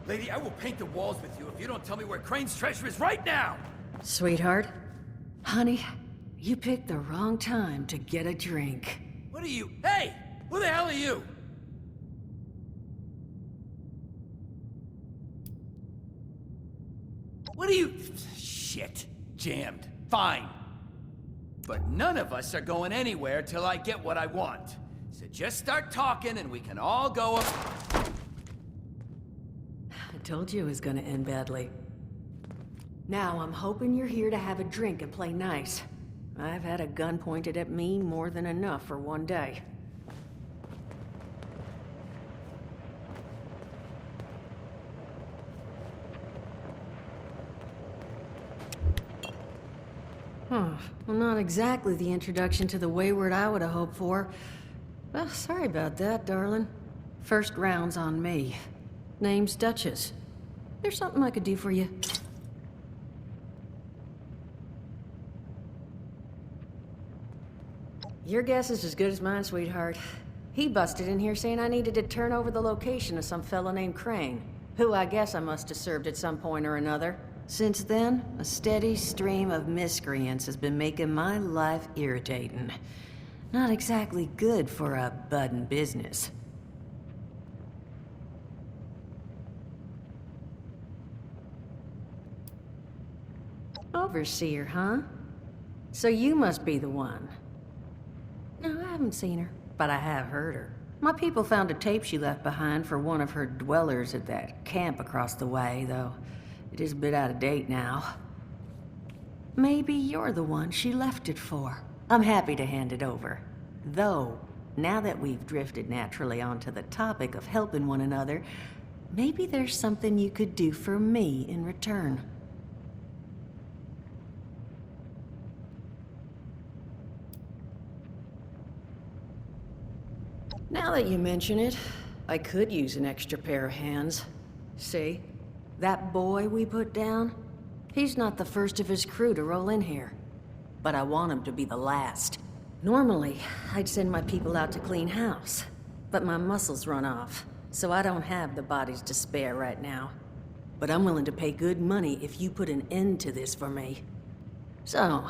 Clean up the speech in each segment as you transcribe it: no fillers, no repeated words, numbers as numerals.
Lady, I will paint the walls with you if you don't tell me where Crane's treasure is right now! Sweetheart, honey, you picked the wrong time to get a drink. What are you? Hey! Who the hell are you? What are you? Shit. Jammed. Fine. But none of us are going anywhere till I get what I want. So just start talking and we can all go up. I told you it was gonna end badly. Now I'm hoping you're here to have a drink and play nice. I've had a gun pointed at me more than enough for one day. Well, not exactly the introduction to the Wayward I would have hoped for. Well, sorry about that, darling. First round's on me. Name's Duchess. There's something I could do for you. Your guess is as good as mine, sweetheart. He busted in here saying I needed to turn over the location of some fella named Crane, who I guess I must have served at some point or another. Since then, a steady stream of miscreants has been making my life irritating. Not exactly good for a budding business. Overseer, huh? So you must be the one. No, I haven't seen her, but I have heard her. My people found a tape she left behind for one of her dwellers at that camp across the way, though it is a bit out of date now. Maybe you're the one she left it for. I'm happy to hand it over. Though, now that we've drifted naturally onto the topic of helping one another, maybe there's something you could do for me in return. Now that you mention it, I could use an extra pair of hands. See? That boy we put down? He's not the first of his crew to roll in here. But I want him to be the last. Normally, I'd send my people out to clean house. But my muscles run off, so I don't have the bodies to spare right now. But I'm willing to pay good money if you put an end to this for me. So,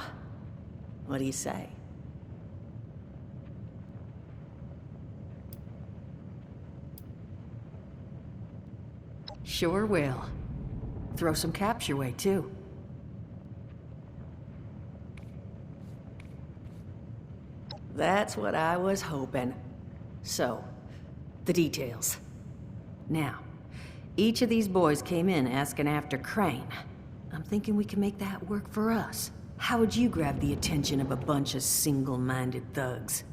what do you say? Sure will. Throw some caps your way, too. That's what I was hoping. So, the details. Now, each of these boys came in asking after Crane. I'm thinking we can make that work for us. How would you grab the attention of a bunch of single-minded thugs?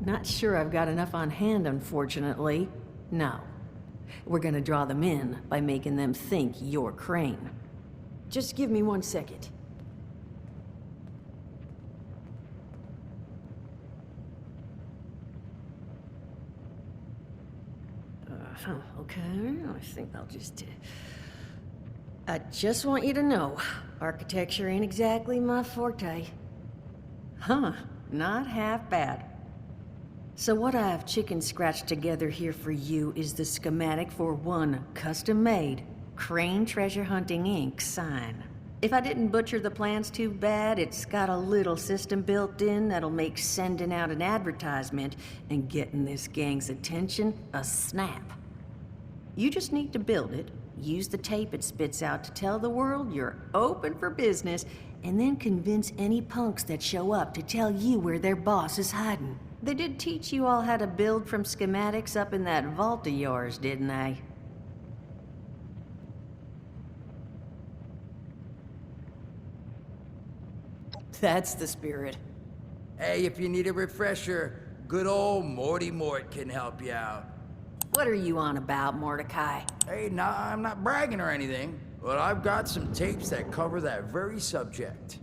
Not sure I've got enough on hand, unfortunately. No. We're gonna draw them in by making them think you're Crane. Just give me 1 second. Okay, I think I'll just... I just want you to know, architecture ain't exactly my forte. Huh, not half bad. So what I've chicken scratched together here for you is the schematic for one custom-made Crane Treasure Hunting Inc. sign. If I didn't butcher the plans too bad, it's got a little system built in that'll make sending out an advertisement and getting this gang's attention a snap. You just need to build it, use the tape it spits out to tell the world you're open for business, and then convince any punks that show up to tell you where their boss is hiding. They did teach you all how to build from schematics up in that vault of yours, didn't they? That's the spirit. Hey, if you need a refresher, good old Morty Mort can help you out. What are you on about, Mordecai? Hey, nah, I'm not bragging or anything, but I've got some tapes that cover that very subject.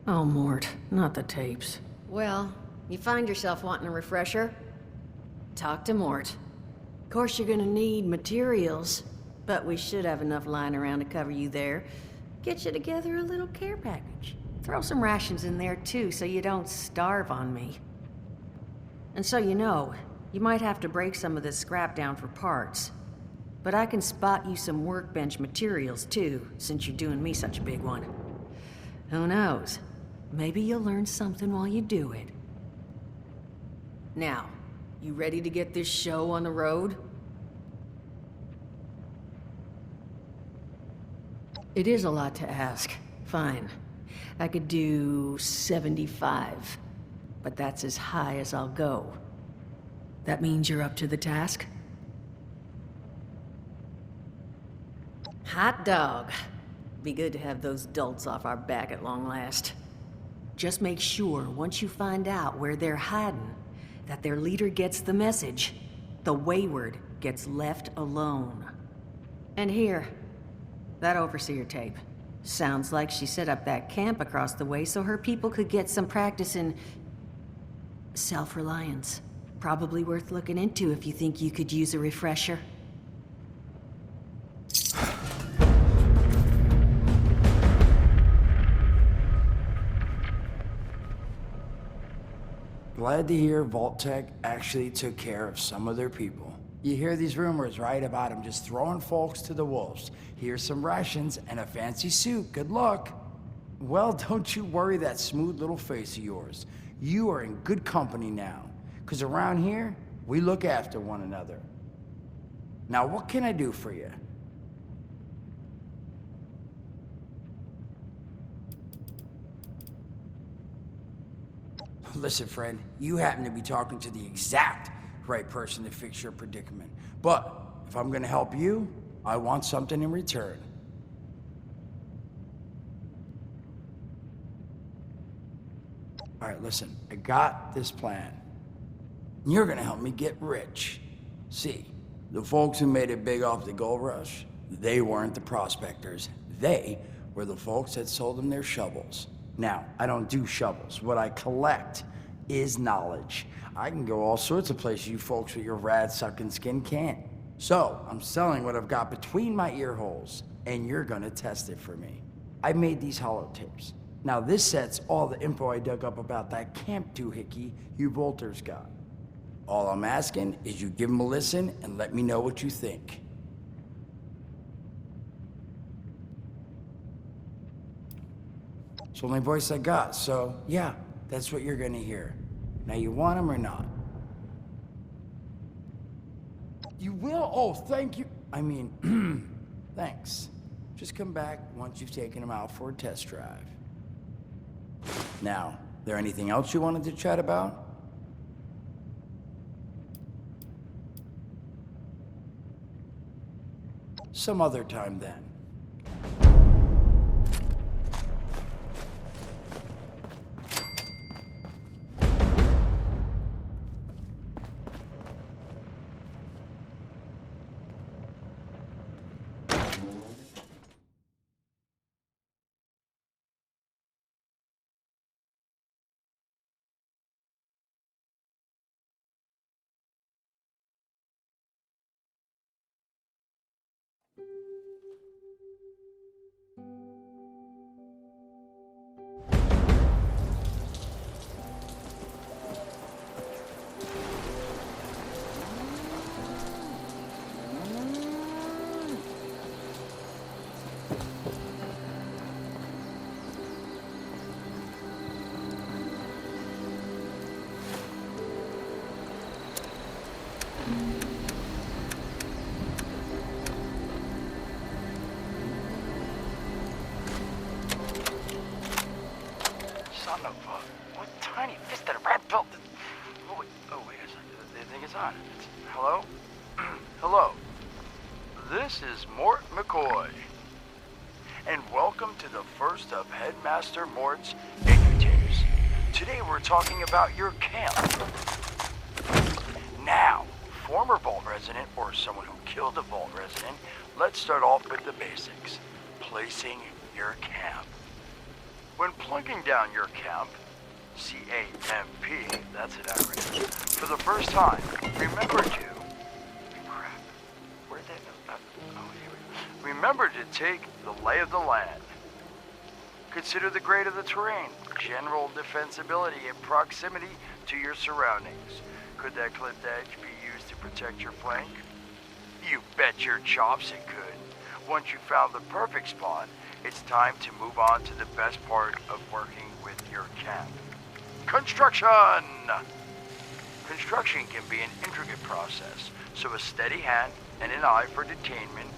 Oh, Mort, not the tapes. Well, you find yourself wanting a refresher? Talk to Mort. Of course, you're gonna need materials, but we should have enough lying around to cover you there. Get you together a little care package. Throw some rations in there too, so you don't starve on me. And so you know, you might have to break some of this scrap down for parts. But I can spot you some workbench materials too, since you're doing me such a big one. Who knows? Maybe you'll learn something while you do it. Now, you ready to get this show on the road? It is a lot to ask. Fine. I could do 75. But that's as high as I'll go. That means you're up to the task? Hot dog. Be good to have those dolts off our back at long last. Just make sure, once you find out where they're hiding, that their leader gets the message. The wayward gets left alone. And here, that overseer tape. Sounds like she set up that camp across the way so her people could get some practice in self-reliance. Probably worth looking into if you think you could use a refresher. Glad to hear Vault-Tec actually took care of some of their people. You hear these rumors, right, about them just throwing folks to the wolves. Here's some rations and a fancy suit. Good luck. Well, don't you worry that smooth little face of yours. You are in good company now. 'Cause around here, we look after one another. Now, what can I do for you? Listen, friend, you happen to be talking to the exact right person to fix your predicament. But if I'm gonna help you, I want something in return. All right, listen, I got this plan. You're gonna help me get rich. See, the folks who made it big off the gold rush, they weren't the prospectors. They were the folks that sold them their shovels. Now, I don't do shovels. What I collect is knowledge. I can go all sorts of places you folks with your rad-sucking skin can't. So, I'm selling what I've got between my ear holes, and you're gonna test it for me. I made these holotapes. Now, this set's all the info I dug up about that camp doohickey you bolters got. All I'm asking is you give them a listen and let me know what you think. It's the only voice I got, so yeah, that's what you're gonna hear. Now, you want them or not? You will? Oh, thank you. I mean, thanks. Just come back once you've taken them out for a test drive. Now, there anything else you wanted to chat about? Some other time then. Son of a... What tiny fisted rat built this... Oh, wait a second. The thing is on. Hello? Hello. This is Mort McCoy. And welcome to the first of Headmaster Mort's interviews. Today we're talking about your camp. Now, former Vault resident or someone who killed a Vault resident, let's start off with the basics. Placing your camp. When plunking down your camp, C-A-M-P, that's an acronym, for the first time, remember to... Crap. Where'd that... Oh, here we go. Remember to take the lay of the land. Consider the grade of the terrain, general defensibility, and proximity to your surroundings. Could that clipped edge be used to protect your flank? You bet your chops it could. Once you found the perfect spot, it's time to move on to the best part of working with your camp. Construction! Construction can be an intricate process, so a steady hand and an eye for detainment,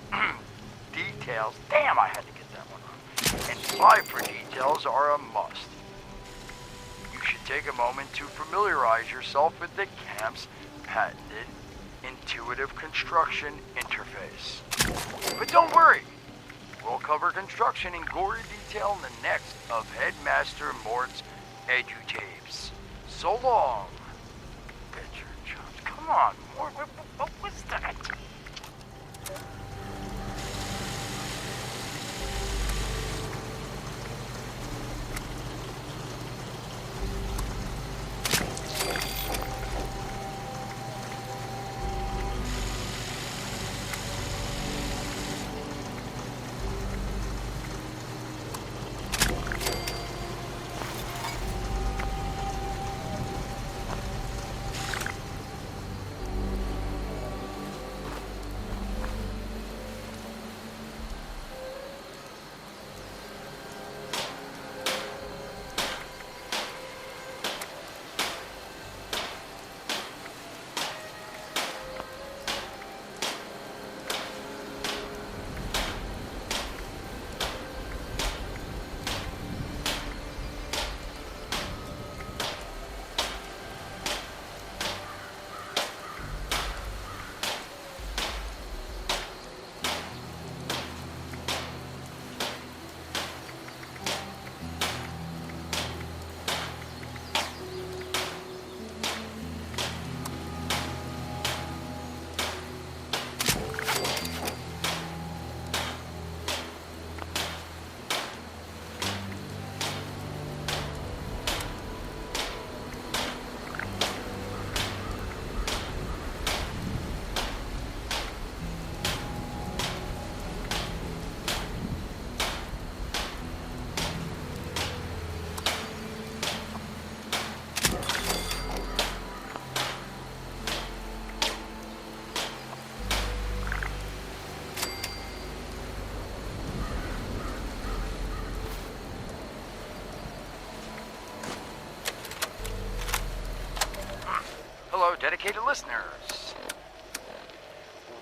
details, damn, I had to get that one on, and eye for details are a must. You should take a moment to familiarize yourself with the camp's patented intuitive construction interface. But don't worry, we'll cover construction in gory detail in the next of Headmaster Mort's edutapes. So long. Bet your chops. Come on, Mort, what was that? Hello, dedicated listeners.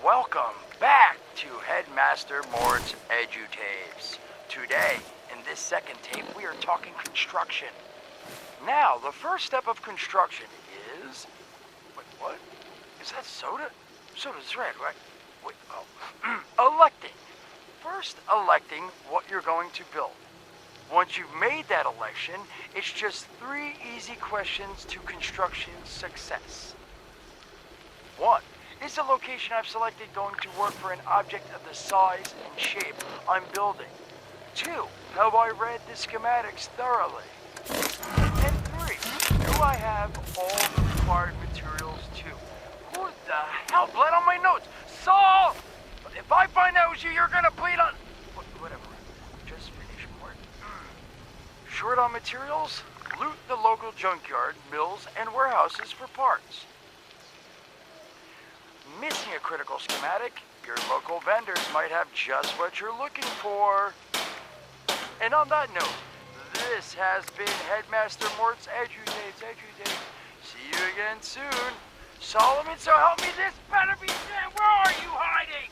Welcome back to Headmaster Mort's edutapes. Today, in this second tape, we are talking construction. Now, the first step of construction is... Wait, what? Is that soda? Soda's red, right? Wait, oh. Electing. First, electing what you're going to build. Once you've made that election, it's just 3 easy questions to construction success. 1. Is the location I've selected going to work for an object of the size and shape I'm building? 2. Have I read the schematics thoroughly? And 3. Do I have all the required materials too? Who the hell bled on my notes? Saul! If I find out it was you, you're gonna bleed on... Whatever. Just finish work. Short on materials? Loot the local junkyard, mills, and warehouses for parts. Missing a critical schematic? Your local vendors might have just what you're looking for. And on that note, this has been Headmaster Mort's edutapes. See you again soon. Solomon, so help me, this better be Sam. Where are you hiding?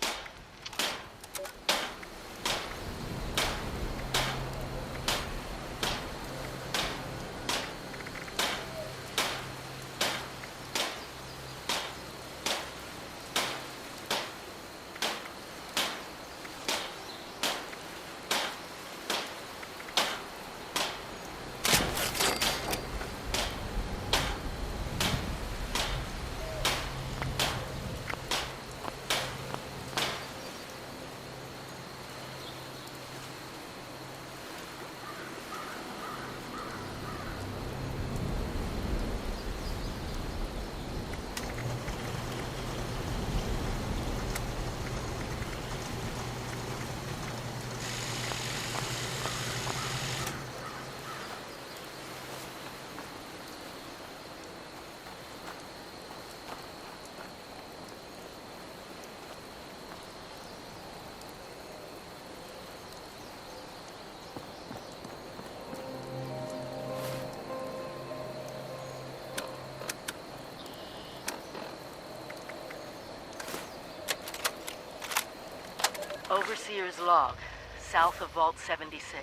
Overseer's log, south of Vault 76.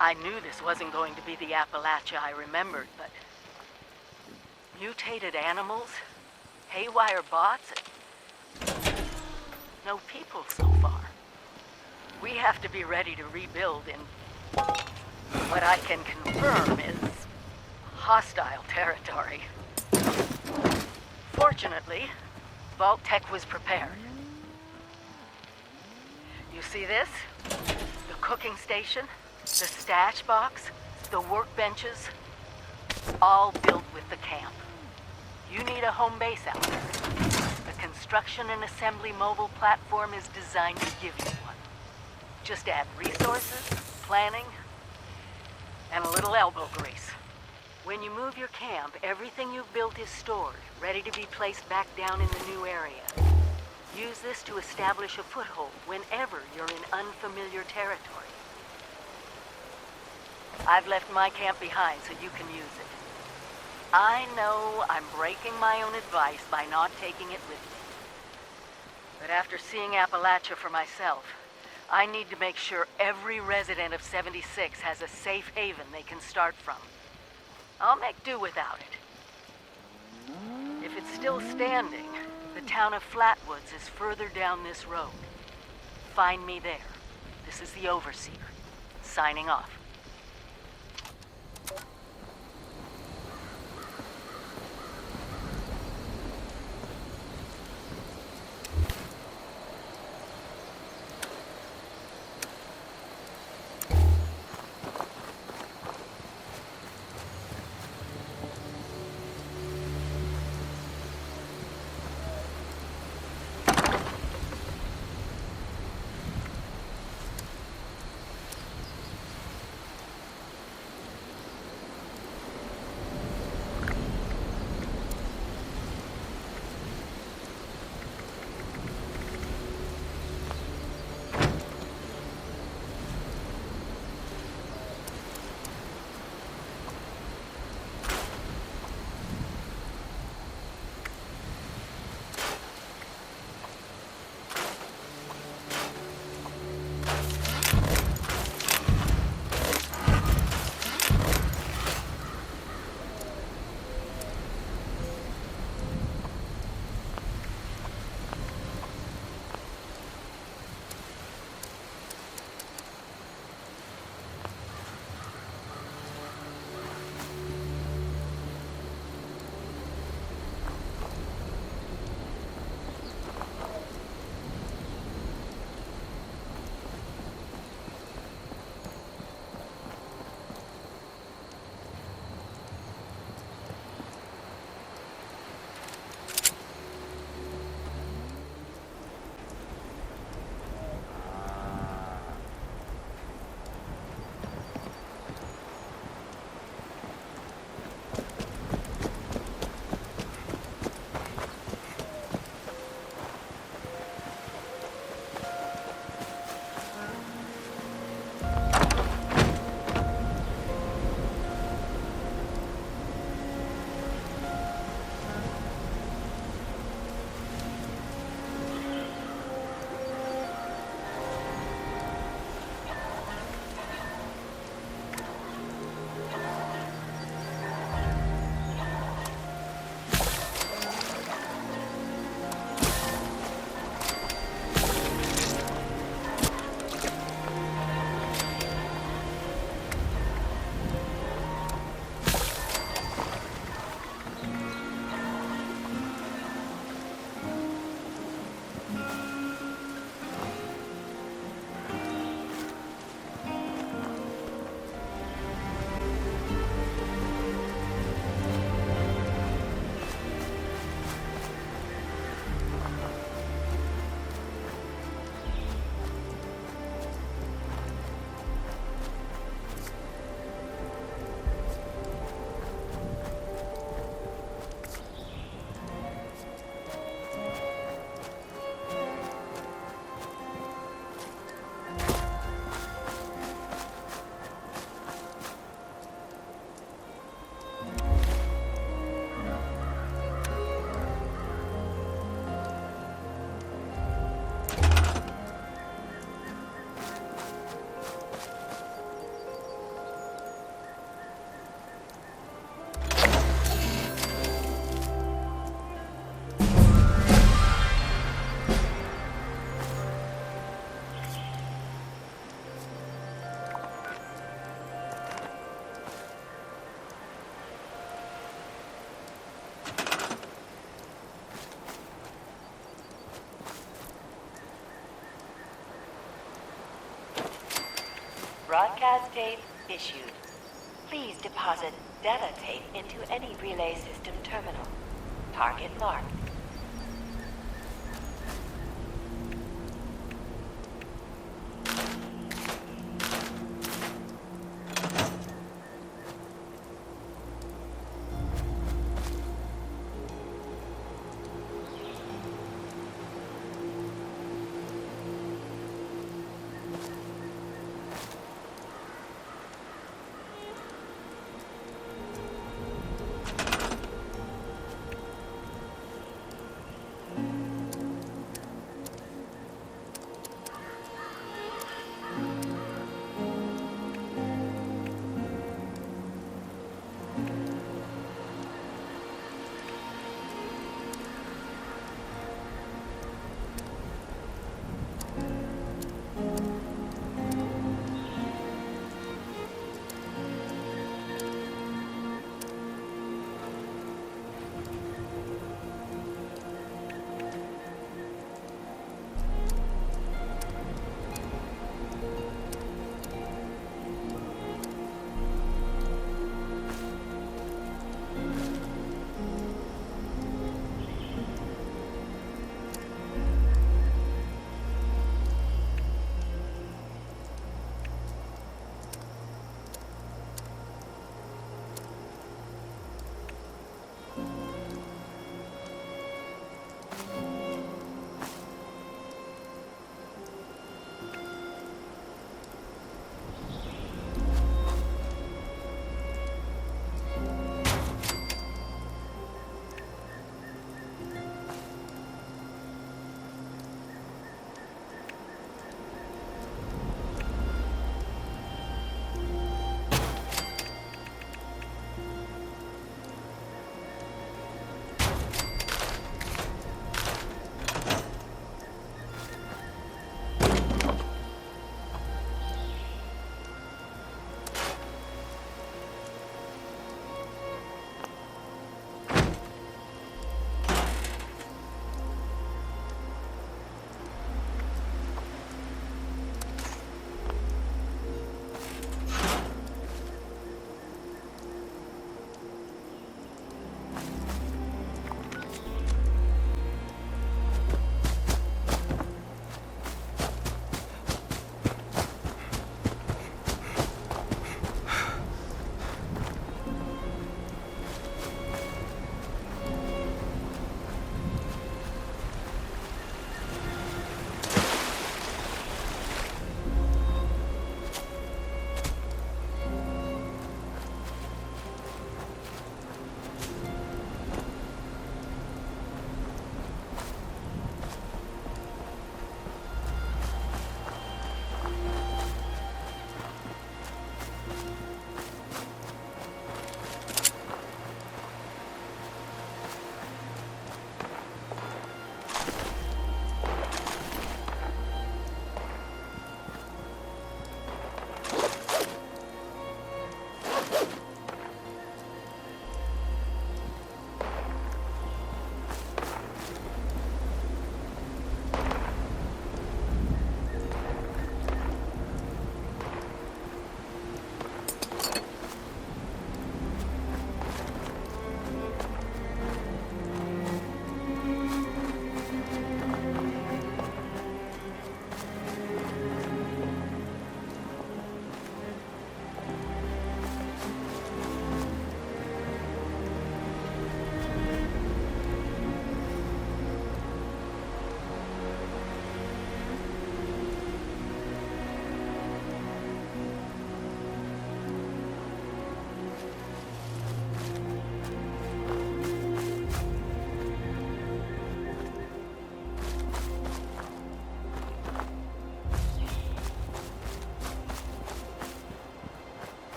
I knew this wasn't going to be the Appalachia I remembered, but... mutated animals? Haywire bots? No people so far. We have to be ready to rebuild in... what I can confirm is... hostile territory. Fortunately, Vault Tech was prepared. You see this? The cooking station, the stash box, the workbenches, all built with the camp. You need a home base out there. The construction and assembly mobile platform is designed to give you one. Just add resources, planning, and a little elbow grease. When you move your camp, everything you've built is stored, ready to be placed back down in the new area. Use this to establish a foothold whenever you're in unfamiliar territory. I've left my camp behind so you can use it. I know I'm breaking my own advice by not taking it with me. But after seeing Appalachia for myself, I need to make sure every resident of 76 has a safe haven they can start from. I'll make do without it. If it's still standing, the town of Flatwoods is further down this road. Find me there. This is the Overseer, signing off. broadcast tape issued. Please deposit data tape into any relay system terminal. Target marked.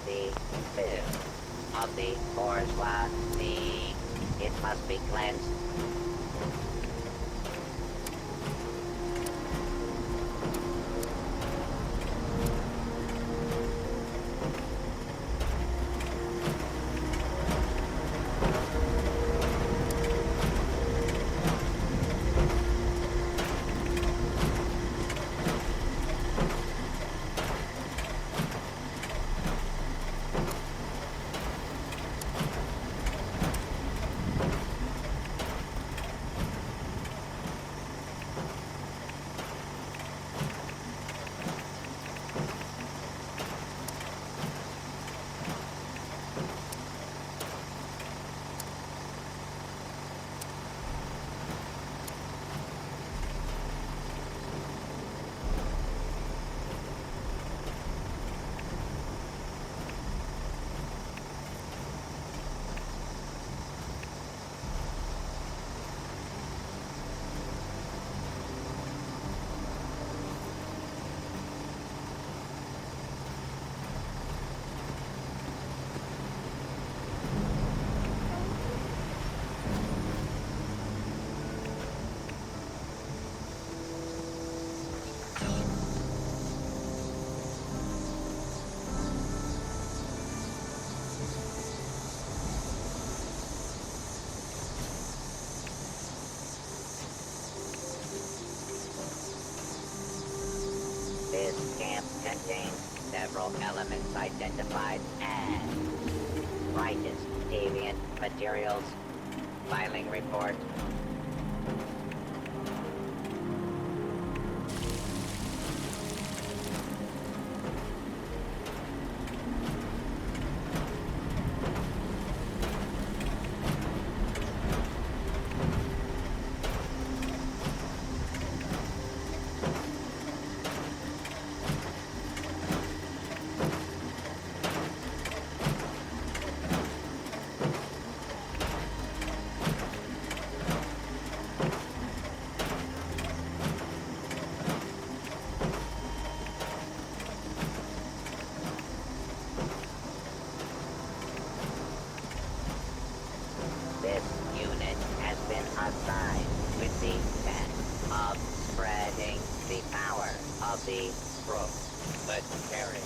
the filth of the bourgeois. It must be cleansed. This camp contains several elements identified as brightest deviant materials. Filing report. This unit has been assigned with the task of spreading the power of the group. But carry